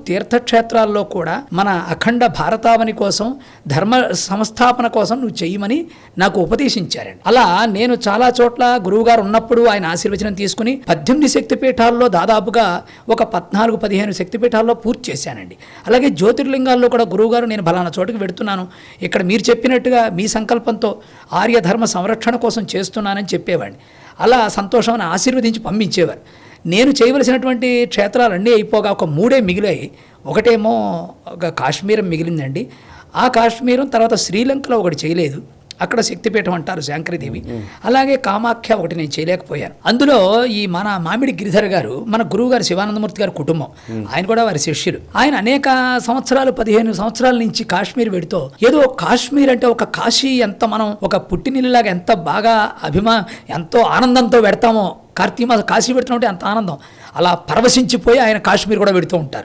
తీర్థక్షేత్రాల్లో కూడా మన అఖండ భారతావని కోసం ధర్మ సంస్థాపన కోసం నువ్వు చెయ్యమని నాకు ఉపదేశించారండి. అలా నేను చాలా చోట్ల గురువుగారు ఉన్నప్పుడు ఆయన ఆశీర్వచనం తీసుకుని 18 శక్తిపీఠాల్లో దాదాపుగా ఒక 14-15 శక్తిపీఠాల్లో పూర్తి చేశానండి. అలాగే జ్యోతిర్లింగాల్లో కూడా గురువుగారు నేను ఫలానా చోటుకు వెడుతున్నాను, ఇక్కడ మీరు చెప్పినట్టుగా మీ సంకల్పంతో ఆర్యధర్మ సంరక్షణ కోసం చేస్తున్నానని చెప్పేవాడిని. అలా సంతోషం ఆశీర్వదించి పంపించేవారు. నేను చేయవలసినటువంటి క్షేత్రాలన్నీ అయిపోగా ఒక 3 మిగిలాయి. ఒకటేమో ఒక కాశ్మీరం మిగిలిందండి. ఆ కాశ్మీరం తర్వాత శ్రీలంకలో ఒకటి చేయలేదు, అక్కడ శక్తిపీఠం అంటారు శాంకరీదేవి. అలాగే కామాఖ్య ఒకటి నేను చేయలేకపోయాను. అందులో ఈ మన మామిడి గిరిధర్ గారు మన గురువు గారు శివానందమూర్తి గారి కుటుంబం, ఆయన కూడా వారి శిష్యులు. ఆయన అనేక సంవత్సరాలు 15 సంవత్సరాల నుంచి కాశ్మీర్ వెడుతూ ఏదో కాశ్మీర్ అంటే ఒక కాశీ ఎంత మనం ఒక పుట్టినిల్లాగా ఎంత బాగా ఎంతో ఆనందంతో పెడతామో, కార్తీక మాసం కాశీ పెడుతుంటే అంత ఆనందం, అలా పరవశించిపోయి ఆయన కాశ్మీర్ కూడా పెడుతూ ఉంటారు.